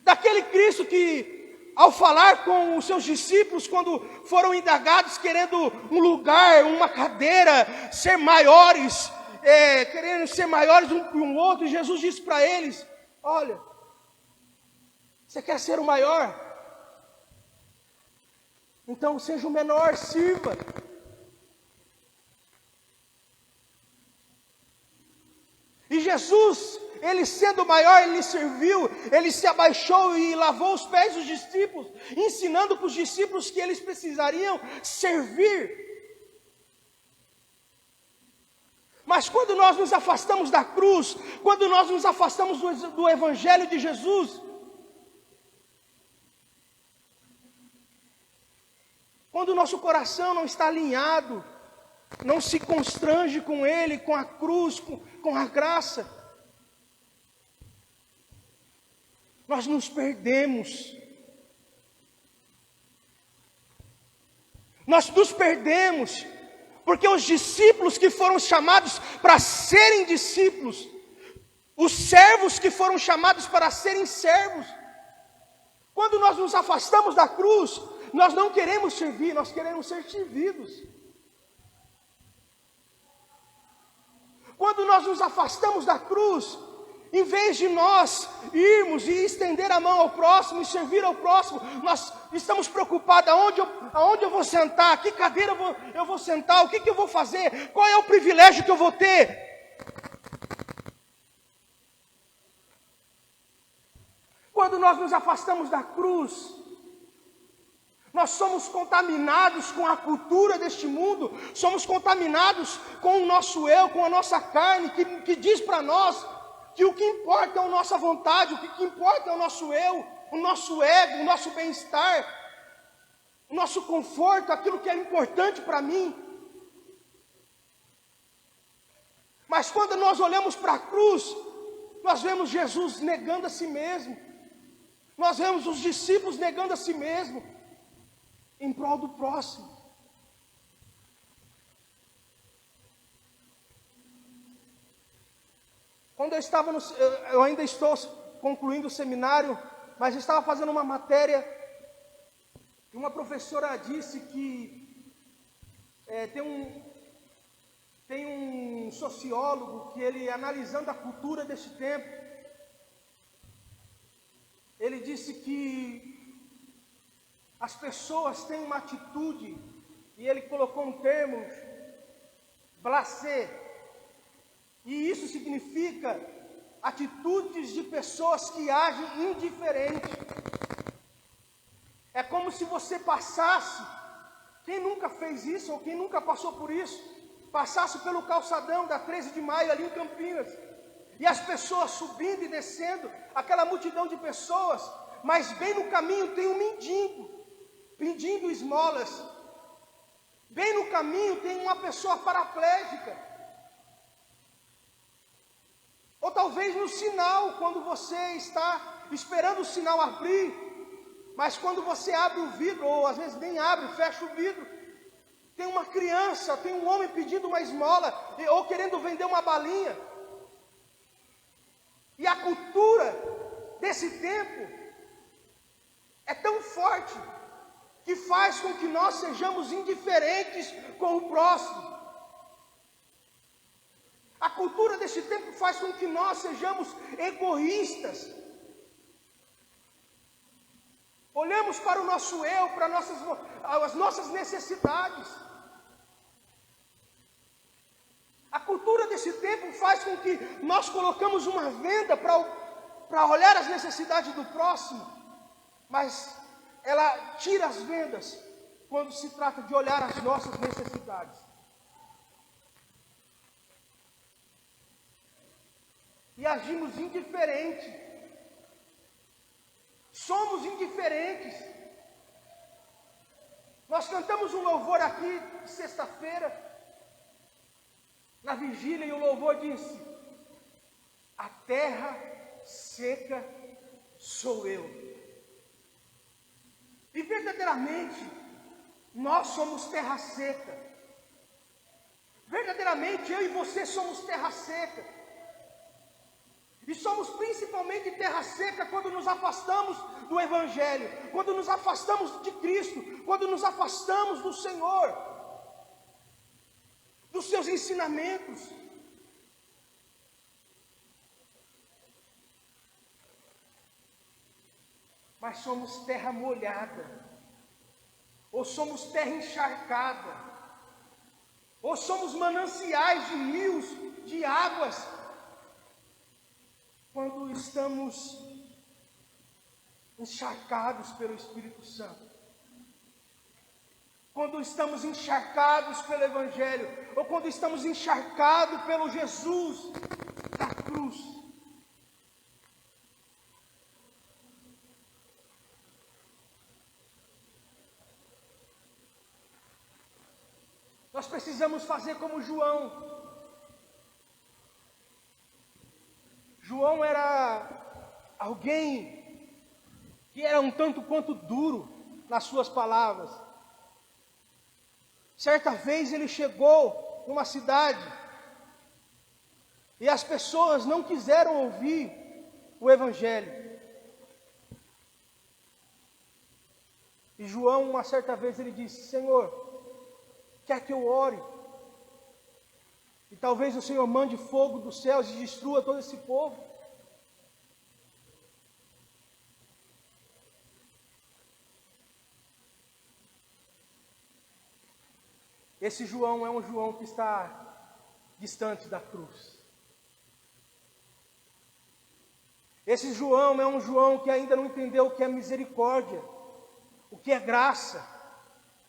Speaker 1: daquele Cristo que, ao falar com os seus discípulos, quando foram indagados querendo um lugar, uma cadeira, ser maiores, querendo ser maiores um para o outro, e Jesus disse para eles: olha, você quer ser o maior? Então seja o menor, sirva. E Jesus, ele sendo maior, ele serviu, ele se abaixou e lavou os pés dos discípulos, ensinando para os discípulos que eles precisariam servir. Mas quando nós nos afastamos da cruz, quando nós nos afastamos do Evangelho de Jesus, quando o nosso coração não está alinhado, não se constrange com Ele, com a cruz, com a graça, nós nos perdemos. Nós nos perdemos, porque os discípulos que foram chamados para serem discípulos, os servos que foram chamados para serem servos, quando nós nos afastamos da cruz, nós não queremos servir, nós queremos ser servidos. Quando nós nos afastamos da cruz, em vez de nós irmos e estender a mão ao próximo e servir ao próximo, nós estamos preocupados aonde eu vou sentar, que cadeira eu vou sentar, o que eu vou fazer, qual é o privilégio que eu vou ter. Quando nós nos afastamos da cruz, nós somos contaminados com a cultura deste mundo, somos contaminados com o nosso eu, com a nossa carne, que diz para nós que o que importa é a nossa vontade, o que importa é o nosso eu, o nosso ego, o nosso bem-estar, o nosso conforto, aquilo que é importante para mim. Mas quando nós olhamos para a cruz, nós vemos Jesus negando a si mesmo. Nós vemos os discípulos negando a si mesmo em prol do próximo. Quando eu ainda estou concluindo o seminário, mas eu estava fazendo uma matéria, e uma professora disse que tem um sociólogo que ele, analisando a cultura desse tempo, ele disse que as pessoas têm uma atitude, e ele colocou um termo, blasé, e isso significa atitudes de pessoas que agem indiferente. É como se você passasse, quem nunca fez isso, ou quem nunca passou por isso, passasse pelo calçadão da 13 de maio ali em Campinas, e as pessoas subindo e descendo, aquela multidão de pessoas, mas bem no caminho tem um mendigo, pedindo esmolas. Bem no caminho tem uma pessoa paraplégica. Ou talvez no sinal, quando você está esperando o sinal abrir, mas quando você abre o vidro, ou às vezes nem abre, fecha o vidro, tem uma criança, tem um homem pedindo uma esmola, ou querendo vender uma balinha. E a cultura desse tempo é tão forte, que faz com que nós sejamos indiferentes com o próximo. A cultura desse tempo faz com que nós sejamos egoístas. Olhamos para o nosso eu, para as nossas necessidades. A cultura desse tempo faz com que nós colocamos uma venda para olhar as necessidades do próximo, mas ela tira as vendas quando se trata de olhar as nossas necessidades. E agimos indiferente. Somos indiferentes. Nós cantamos um louvor aqui, sexta-feira, na vigília, e o louvor disse: a terra seca sou eu. E verdadeiramente, nós somos terra seca. Verdadeiramente, eu e você somos terra seca. E somos principalmente terra seca quando nos afastamos do Evangelho, quando nos afastamos de Cristo, quando nos afastamos do Senhor, dos seus ensinamentos. Mas somos terra molhada, ou somos terra encharcada, ou somos mananciais de rios, de águas, quando estamos encharcados pelo Espírito Santo, quando estamos encharcados pelo Evangelho, ou quando estamos encharcados pelo Jesus da cruz. Nós precisamos fazer como João. João era alguém que era um tanto quanto duro nas suas palavras. Certa vez ele chegou numa cidade e as pessoas não quiseram ouvir o Evangelho. E João, uma certa vez, ele disse: Senhor, quer que eu ore? E talvez o Senhor mande fogo dos céus e destrua todo esse povo. Esse João é um João que está distante da cruz. Esse João é um João que ainda não entendeu o que é misericórdia, o que é graça,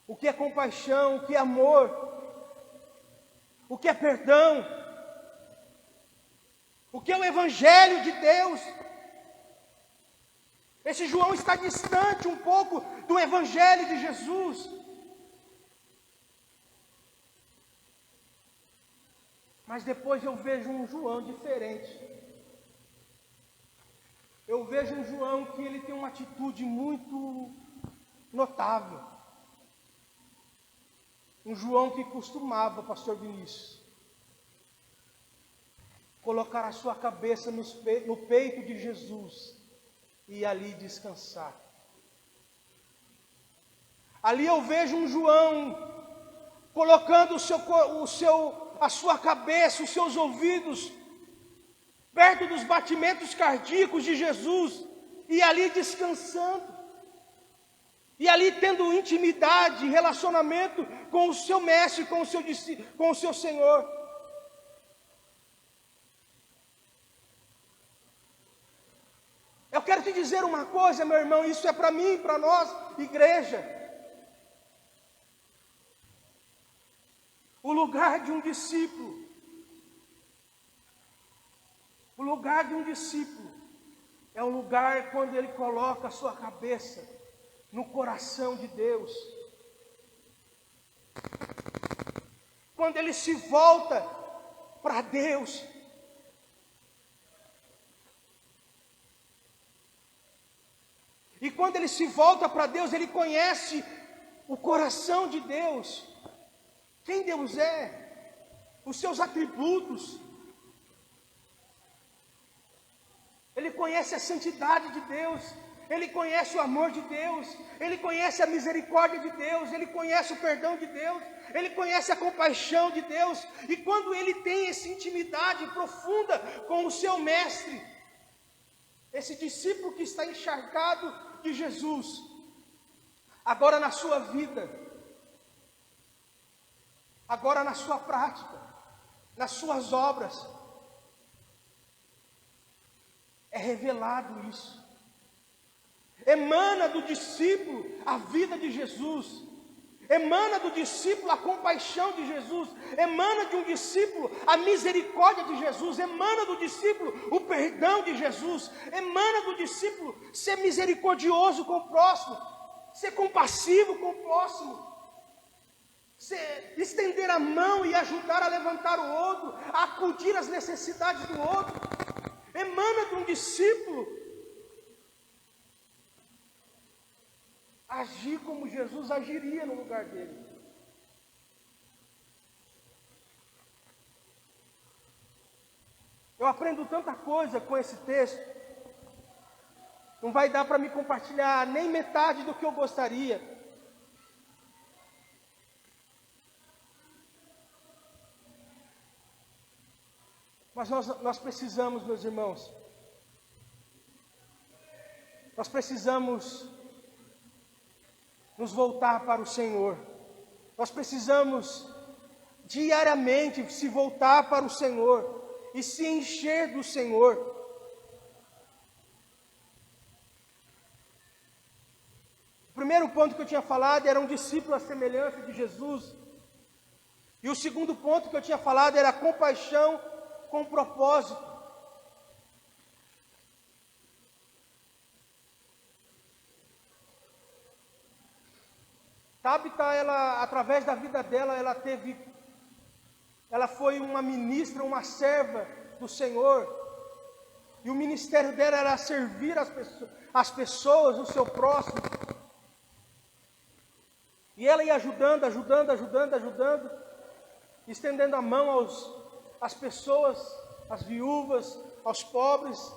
Speaker 1: o que é compaixão, o que é amor, o que é perdão, o que é o Evangelho de Deus. Esse João está distante um pouco do Evangelho de Jesus. Mas depois eu vejo um João diferente. Eu vejo um João que ele tem uma atitude muito notável. Um João que costumava, pastor Vinícius, colocar a sua cabeça no peito de Jesus e ali descansar. Ali eu vejo um João colocando a sua cabeça, os seus ouvidos perto dos batimentos cardíacos de Jesus e ali descansando. E ali tendo intimidade, relacionamento com o seu mestre, com o seu Senhor. Eu quero te dizer uma coisa, meu irmão, isso é para mim, para nós, igreja. O lugar de um discípulo, é um lugar quando ele coloca a sua cabeça no coração de Deus. Quando ele se volta para Deus. E quando ele se volta para Deus, ele conhece o coração de Deus. Quem Deus é, os seus atributos. Ele conhece a santidade de Deus, ele conhece o amor de Deus, ele conhece a misericórdia de Deus, ele conhece o perdão de Deus, ele conhece a compaixão de Deus. E quando ele tem essa intimidade profunda com o seu mestre, esse discípulo que está encharcado de Jesus, agora na sua vida, agora na sua prática, nas suas obras, é revelado isso. Emana do discípulo a vida de Jesus, emana do discípulo a compaixão de Jesus, emana de um discípulo a misericórdia de Jesus, emana do discípulo o perdão de Jesus, emana do discípulo ser misericordioso com o próximo, ser compassivo com o próximo, estender a mão e ajudar a levantar o outro, a acudir às necessidades do outro. Emana de um discípulo agir como Jesus agiria no lugar dele. Eu aprendo tanta coisa com esse texto, não vai dar para me compartilhar nem metade do que eu gostaria. Mas nós precisamos, meus irmãos, nós precisamos nos voltar para o Senhor. Nós precisamos diariamente se voltar para o Senhor e se encher do Senhor. O primeiro ponto que eu tinha falado era um discípulo à semelhança de Jesus. E o segundo ponto que eu tinha falado era a compaixão com propósito. Tabita, ela, através da vida dela, ela foi uma ministra, uma serva do Senhor, e o ministério dela era servir as pessoas, o seu próximo, e ela ia ajudando, estendendo a mão às pessoas, às viúvas, aos pobres,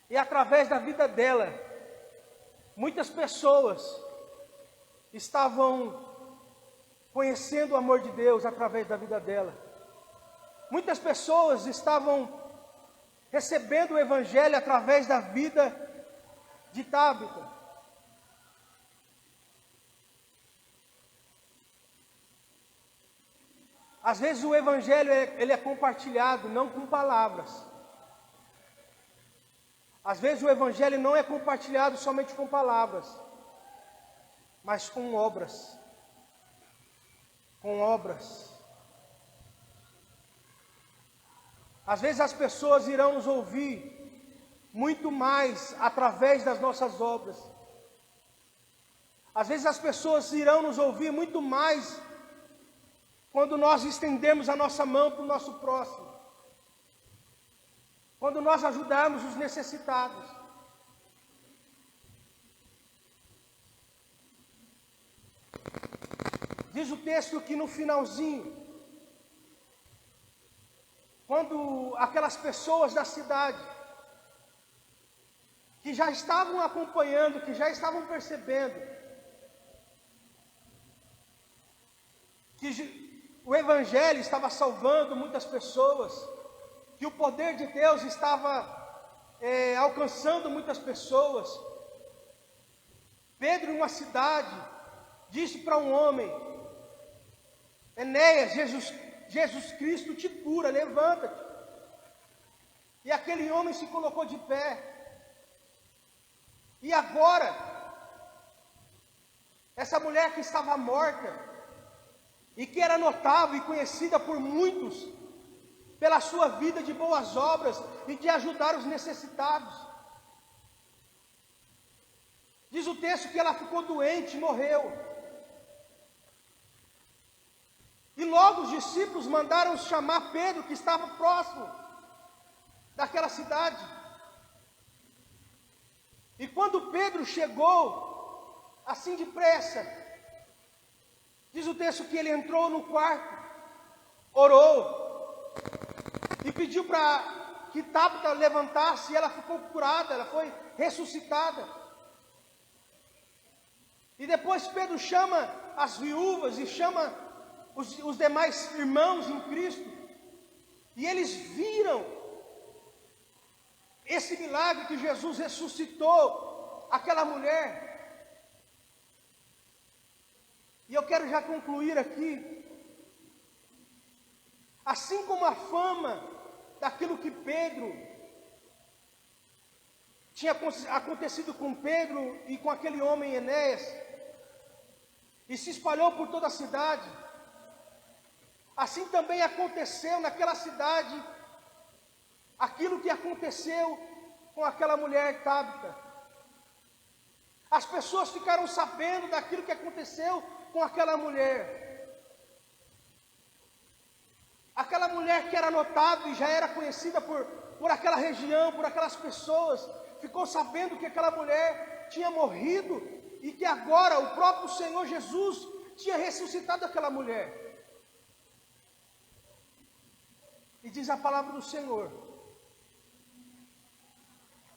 Speaker 1: e através da vida dela, muitas pessoas estavam conhecendo o amor de Deus através da vida dela. Muitas pessoas estavam recebendo o Evangelho através da vida de Tabita. Às vezes o Evangelho ele é compartilhado não com palavras. Às vezes o Evangelho não é compartilhado somente com palavras, mas com obras. Com obras. Às vezes as pessoas irão nos ouvir muito mais através das nossas obras. Às vezes as pessoas irão nos ouvir muito mais quando nós estendemos a nossa mão para o nosso próximo. quando nós ajudarmos os necessitados. Diz o texto que no finalzinho, quando aquelas pessoas da cidade, que já estavam acompanhando, que já estavam percebendo, que o Evangelho estava salvando muitas pessoas, que o poder de Deus estava alcançando muitas pessoas, Pedro, em uma cidade, disse para um homem: Enéas, Jesus Cristo te cura, levanta-te. E aquele homem se colocou de pé. E agora, essa mulher que estava morta, e que era notável e conhecida por muitos, pela sua vida de boas obras e de ajudar os necessitados. Diz o texto que ela ficou doente e morreu. E logo os discípulos mandaram chamar Pedro, que estava próximo daquela cidade. E quando Pedro chegou, assim depressa, diz o texto que ele entrou no quarto, orou, e pediu para que Tabita levantasse, e ela ficou curada, ela foi ressuscitada. E depois Pedro chama as viúvas e chama os demais irmãos em Cristo, e eles viram esse milagre que Jesus ressuscitou aquela mulher. E eu quero já concluir aqui. Assim como a fama daquilo que Pedro tinha acontecido com Pedro e com aquele homem Enéas, e se espalhou por toda a cidade, assim também aconteceu naquela cidade aquilo que aconteceu com aquela mulher Tabita. As pessoas ficaram sabendo daquilo que aconteceu com aquela mulher. Aquela mulher que era notável e já era conhecida por aquela região, por aquelas pessoas, ficou sabendo que aquela mulher tinha morrido e que agora o próprio Senhor Jesus tinha ressuscitado aquela mulher. E diz a palavra do Senhor,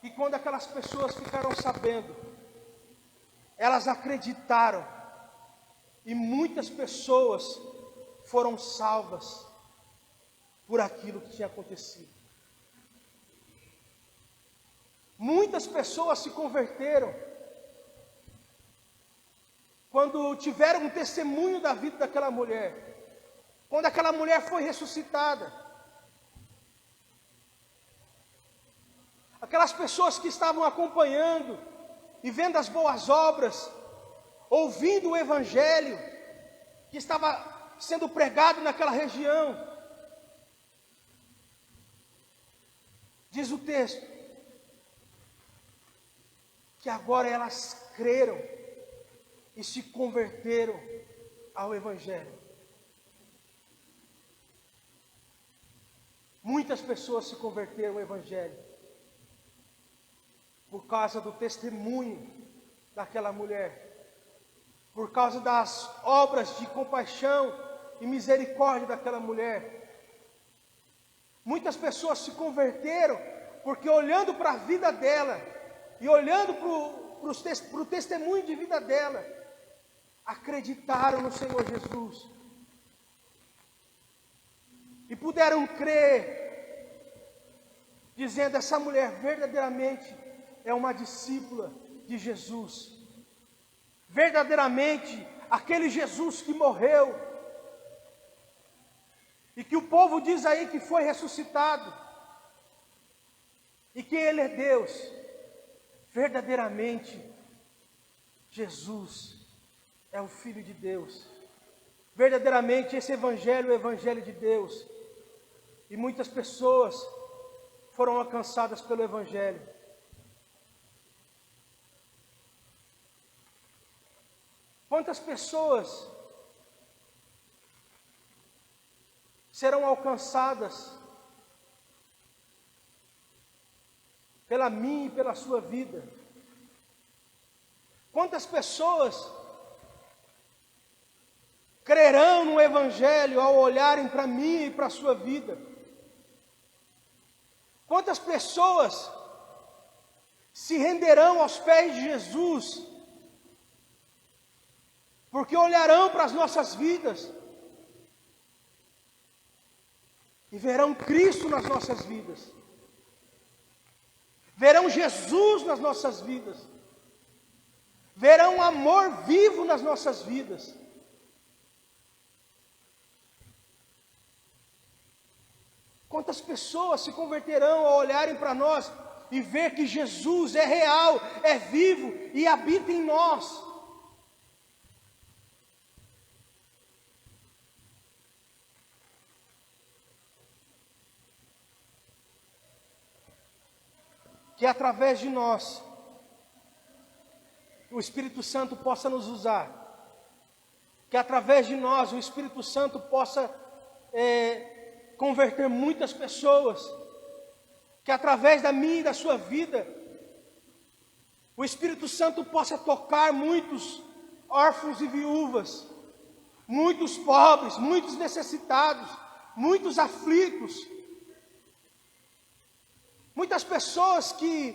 Speaker 1: que quando aquelas pessoas ficaram sabendo, elas acreditaram, e muitas pessoas foram salvas por aquilo que tinha acontecido. Muitas pessoas se converteram quando tiveram um testemunho da vida daquela mulher, quando aquela mulher foi ressuscitada. Aquelas pessoas que estavam acompanhando e vendo as boas obras, ouvindo o Evangelho que estava sendo pregado naquela região. Diz o texto que agora elas creram e se converteram ao Evangelho. Muitas pessoas se converteram ao Evangelho por causa do testemunho daquela mulher, por causa das obras de compaixão e misericórdia daquela mulher. Muitas pessoas se converteram porque, olhando para a vida dela e olhando para o testemunho de vida dela, acreditaram no Senhor Jesus e puderam crer, dizendo: essa mulher verdadeiramente é uma discípula de Jesus. Verdadeiramente, aquele Jesus que morreu, e que o povo diz aí que foi ressuscitado, e que Ele é Deus, verdadeiramente, Jesus é o Filho de Deus. Verdadeiramente, esse Evangelho é o Evangelho de Deus, e muitas pessoas foram alcançadas pelo Evangelho. Quantas pessoas serão alcançadas pela minha e pela sua vida. Quantas pessoas crerão no Evangelho ao olharem para mim e para a sua vida? Quantas pessoas se renderão aos pés de Jesus, porque olharão para as nossas vidas e verão Cristo nas nossas vidas, verão Jesus nas nossas vidas, verão amor vivo nas nossas vidas. Quantas pessoas se converterão ao olharem para nós e ver que Jesus é real, é vivo e habita em nós? Que através de nós, o Espírito Santo possa nos usar. Que através de nós, o Espírito Santo possa converter muitas pessoas. Que através da minha e da sua vida, o Espírito Santo possa tocar muitos órfãos e viúvas, muitos pobres, muitos necessitados, muitos aflitos, muitas pessoas que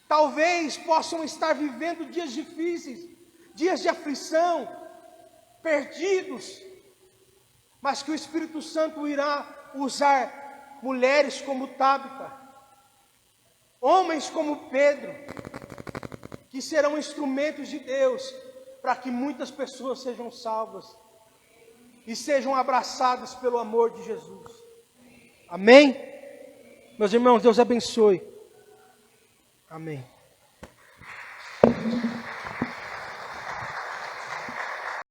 Speaker 1: talvez possam estar vivendo dias difíceis, dias de aflição, perdidos, mas que o Espírito Santo irá usar mulheres como Tábita, homens como Pedro, que serão instrumentos de Deus para que muitas pessoas sejam salvas e sejam abraçadas pelo amor de Jesus. Amém? Meus irmãos, Deus abençoe. Amém.